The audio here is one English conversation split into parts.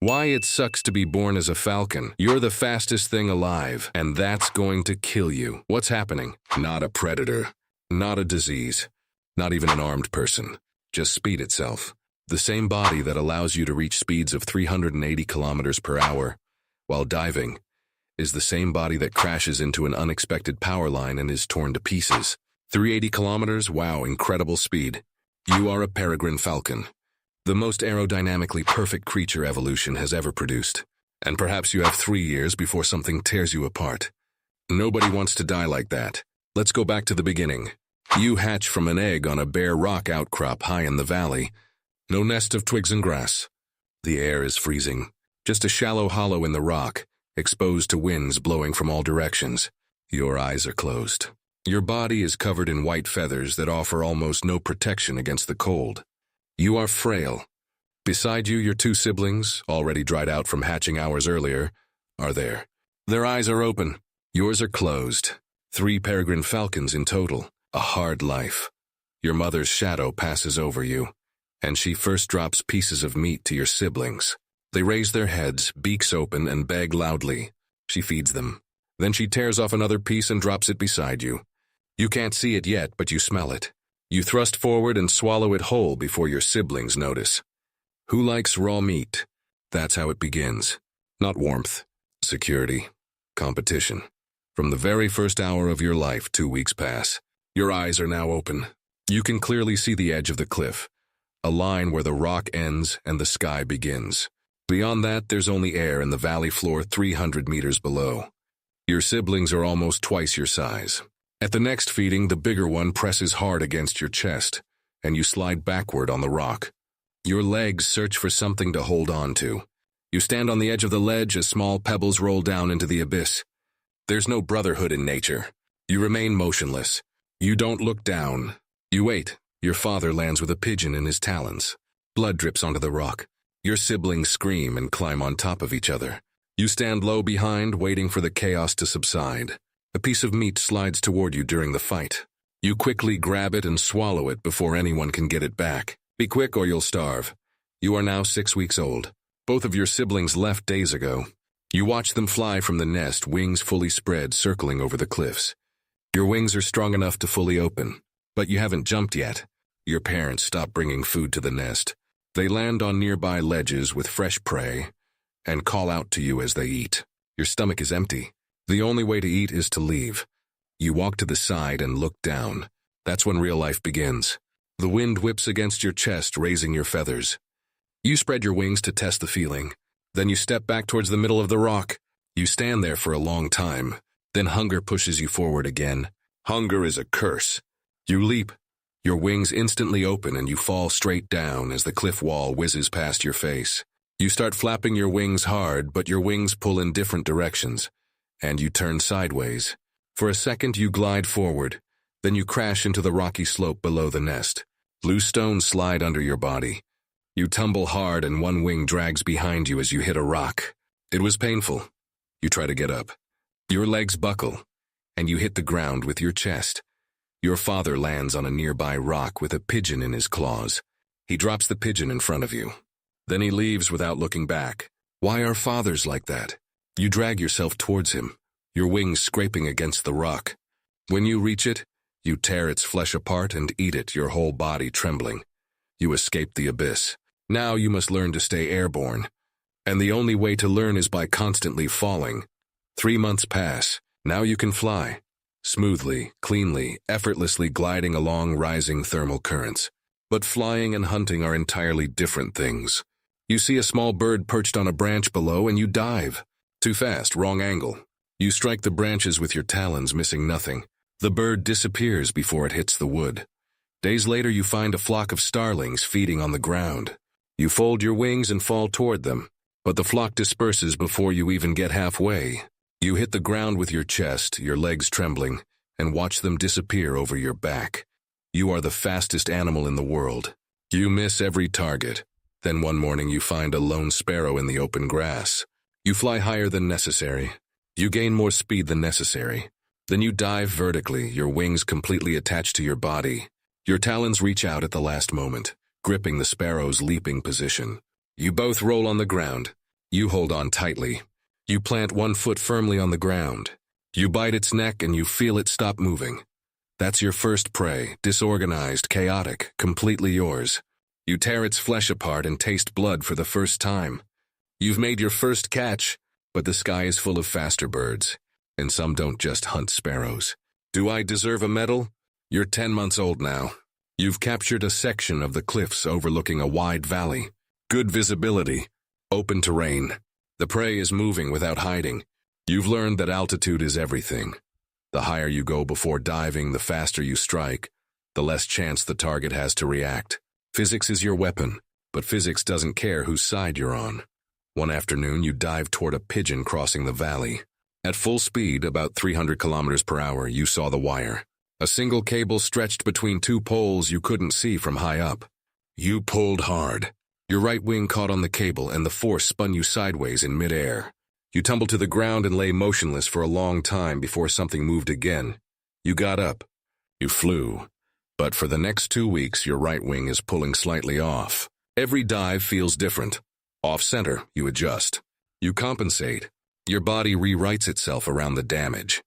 Why it sucks to be born as a falcon. You're the fastest thing alive, and that's going to kill you. What's happening? Not a predator, not a disease, not even an armed person. Just speed itself. The same body that allows you to reach speeds of 380 kilometers per hour while diving is the same body that crashes into an unexpected power line and is torn to pieces. 380 kilometers? Wow, incredible speed. You are a peregrine falcon, the most aerodynamically perfect creature evolution has ever produced. And perhaps you have 3 years before something tears you apart. Nobody wants to die like that. Let's go back to the beginning. You hatch from an egg on a bare rock outcrop high in the valley. No nest of twigs and grass. The air is freezing. Just a shallow hollow in the rock, exposed to winds blowing from all directions. Your eyes are closed. Your body is covered in white feathers that offer almost no protection against the cold. You are frail. Beside you, your 2 siblings, already dried out from hatching hours earlier, are there. Their eyes are open. Yours are closed. 3 peregrine falcons in total. A hard life. Your mother's shadow passes over you, and she first drops pieces of meat to your siblings. They raise their heads, beaks open, and beg loudly. She feeds them. Then she tears off another piece and drops it beside you. You can't see it yet, but you smell it. You thrust forward and swallow it whole before your siblings notice. Who likes raw meat? That's how it begins. Not warmth, security, competition. From the very first hour of your life, 2 weeks pass. Your eyes are now open. You can clearly see the edge of the cliff, a line where the rock ends and the sky begins. Beyond that, there's only air and the valley floor 300 meters below. Your siblings are almost twice your size. At the next feeding, the bigger one presses hard against your chest, and you slide backward on the rock. Your legs search for something to hold on to. You stand on the edge of the ledge as small pebbles roll down into the abyss. There's no brotherhood in nature. You remain motionless. You don't look down. You wait. Your father lands with a pigeon in his talons. Blood drips onto the rock. Your siblings scream and climb on top of each other. You stand low behind, waiting for the chaos to subside. A piece of meat slides toward you during the fight. You quickly grab it and swallow it before anyone can get it back. Be quick or you'll starve. You are now 6 weeks old. Both of your siblings left days ago. You watch them fly from the nest, wings fully spread, circling over the cliffs. Your wings are strong enough to fully open, but you haven't jumped yet. Your parents stop bringing food to the nest. They land on nearby ledges with fresh prey and call out to you as they eat. Your stomach is empty. The only way to eat is to leave. You walk to the side and look down. That's when real life begins. The wind whips against your chest, raising your feathers. You spread your wings to test the feeling. Then you step back towards the middle of the rock. You stand there for a long time. Then hunger pushes you forward again. Hunger is a curse. You leap. Your wings instantly open and you fall straight down as the cliff wall whizzes past your face. You start flapping your wings hard, but your wings pull in different directions, and you turn sideways. For a second, you glide forward. Then you crash into the rocky slope below the nest. Loose stones slide under your body. You tumble hard and one wing drags behind you as you hit a rock. It was painful. You try to get up. Your legs buckle, and you hit the ground with your chest. Your father lands on a nearby rock with a pigeon in his claws. He drops the pigeon in front of you. Then he leaves without looking back. Why are fathers like that? You drag yourself towards him, your wings scraping against the rock. When you reach it, you tear its flesh apart and eat it, your whole body trembling. You escape the abyss. Now you must learn to stay airborne. And the only way to learn is by constantly falling. 3 months pass. Now you can fly. Smoothly, cleanly, effortlessly gliding along rising thermal currents. But flying and hunting are entirely different things. You see a small bird perched on a branch below and you dive. Too fast, wrong angle. You strike the branches with your talons, missing nothing. The bird disappears before it hits the wood. Days later, you find a flock of starlings feeding on the ground. You fold your wings and fall toward them, but the flock disperses before you even get halfway. You hit the ground with your chest, your legs trembling, and watch them disappear over your back. You are the fastest animal in the world. You miss every target. Then one morning you find a lone sparrow in the open grass. You fly higher than necessary. You gain more speed than necessary. Then you dive vertically, your wings completely attached to your body. Your talons reach out at the last moment, gripping the sparrow's leaping position. You both roll on the ground. You hold on tightly. You plant one foot firmly on the ground. You bite its neck and you feel it stop moving. That's your first prey, disorganized, chaotic, completely yours. You tear its flesh apart and taste blood for the first time. You've made your first catch, but the sky is full of faster birds, and some don't just hunt sparrows. Do I deserve a medal? You're 10 months old now. You've captured a section of the cliffs overlooking a wide valley. Good visibility, open terrain. The prey is moving without hiding. You've learned that altitude is everything. The higher you go before diving, the faster you strike, the less chance the target has to react. Physics is your weapon, but physics doesn't care whose side you're on. One afternoon, you dive toward a pigeon crossing the valley. At full speed, about 300 kilometers per hour, you saw the wire. A single cable stretched between two poles you couldn't see from high up. You pulled hard. Your right wing caught on the cable and the force spun you sideways in midair. You tumbled to the ground and lay motionless for a long time before something moved again. You got up. You flew. But for the next 2 weeks, your right wing is pulling slightly off. Every dive feels different. Off-center, you adjust. You compensate. Your body rewrites itself around the damage.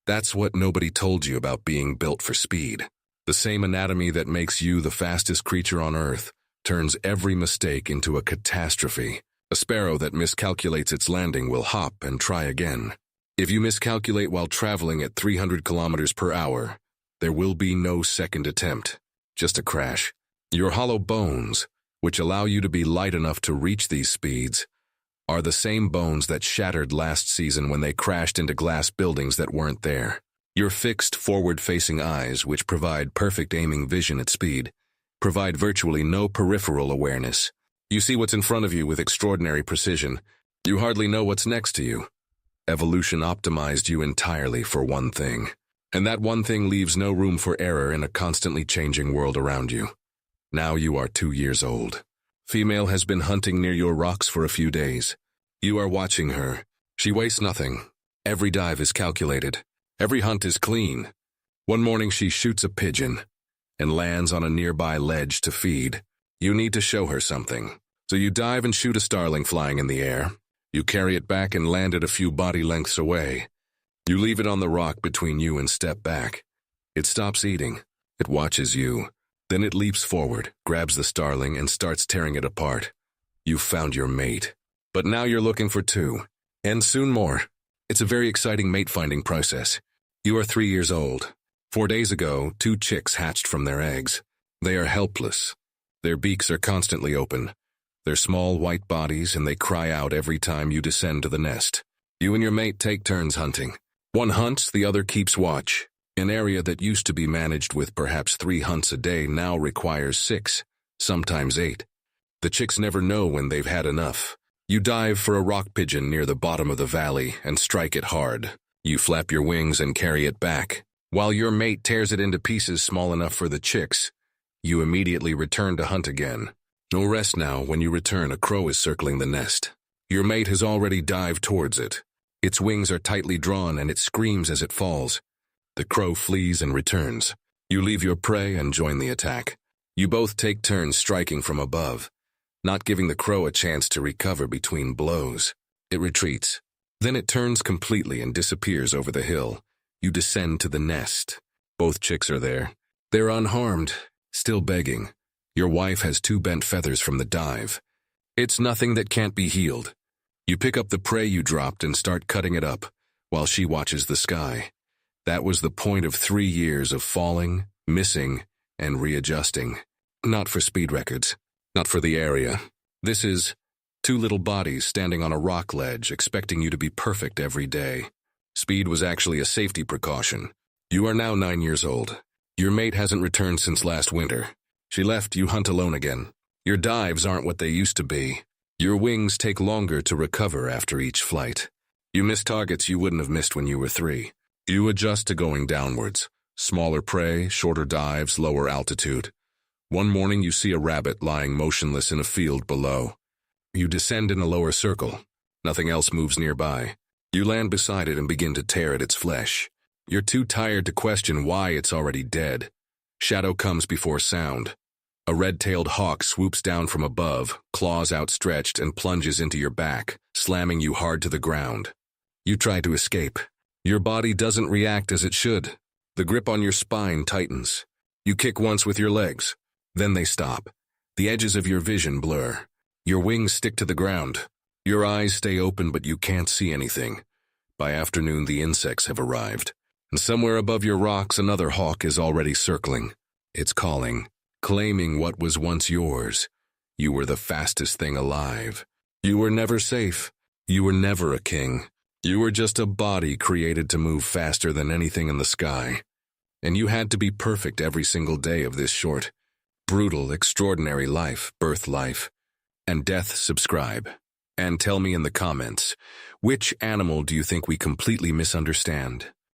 That's what nobody told you about being built for speed. The same anatomy that makes you the fastest creature on Earth turns every mistake into a catastrophe. A sparrow that miscalculates its landing will hop and try again. If you miscalculate while traveling at 300 kilometers per hour, there will be no second attempt, just a crash. Your hollow bones, which allow you to be light enough to reach these speeds, are the same bones that shattered last season when they crashed into glass buildings that weren't there. Your fixed, forward-facing eyes, which provide perfect aiming vision at speed, provide virtually no peripheral awareness. You see what's in front of you with extraordinary precision. You hardly know what's next to you. Evolution optimized you entirely for one thing, and that one thing leaves no room for error in a constantly changing world around you. Now you are 2 years old. Female has been hunting near your rocks for a few days. You are watching her. She wastes nothing. Every dive is calculated. Every hunt is clean. One morning she shoots a pigeon and lands on a nearby ledge to feed. You need to show her something. So you dive and shoot a starling flying in the air. You carry it back and land it a few body lengths away. You leave it on the rock between you and step back. It stops eating. It watches you. Then it leaps forward, grabs the starling, and starts tearing it apart. You've found your mate. But now you're looking for two. And soon more. It's a very exciting mate-finding process. You are 3 years old. 4 days ago, 2 chicks hatched from their eggs. They are helpless. Their beaks are constantly open. They're small white bodies, and they cry out every time you descend to the nest. You and your mate take turns hunting. One hunts, the other keeps watch. An area that used to be managed with perhaps 3 hunts a day now requires 6, sometimes 8. The chicks never know when they've had enough. You dive for a rock pigeon near the bottom of the valley and strike it hard. You flap your wings and carry it back. While your mate tears it into pieces small enough for the chicks, you immediately return to hunt again. No rest now. When you return, a crow is circling the nest. Your mate has already dived towards it. Its wings are tightly drawn and it screams as it falls. The crow flees and returns. You leave your prey and join the attack. You both take turns striking from above, not giving the crow a chance to recover between blows. It retreats. Then it turns completely and disappears over the hill. You descend to the nest. Both chicks are there. They're unharmed, still begging. Your wife has 2 bent feathers from the dive. It's nothing that can't be healed. You pick up the prey you dropped and start cutting it up, while she watches the sky. That was the point of 3 years of falling, missing, and readjusting. Not for speed records. Not for the area. This is 2 little bodies standing on a rock ledge expecting you to be perfect every day. Speed was actually a safety precaution. You are now 9 years old. Your mate hasn't returned since last winter. She left you hunt alone again. Your dives aren't what they used to be. Your wings take longer to recover after each flight. You miss targets you wouldn't have missed when you were 3. You adjust to going downwards. Smaller prey, shorter dives, lower altitude. One morning you see a rabbit lying motionless in a field below. You descend in a lower circle. Nothing else moves nearby. You land beside it and begin to tear at its flesh. You're too tired to question why it's already dead. Shadow comes before sound. A red-tailed hawk swoops down from above, claws outstretched, and plunges into your back, slamming you hard to the ground. You try to escape. Your body doesn't react as it should. The grip on your spine tightens. You kick once with your legs. Then they stop. The edges of your vision blur. Your wings stick to the ground. Your eyes stay open, but you can't see anything. By afternoon, the insects have arrived. And somewhere above your rocks, another hawk is already circling. It's calling, claiming what was once yours. You were the fastest thing alive. You were never safe. You were never a king. You were just a body created to move faster than anything in the sky. And you had to be perfect every single day of this short, brutal, extraordinary life, birth life, and death. Subscribe. And tell me in the comments, which animal do you think we completely misunderstand?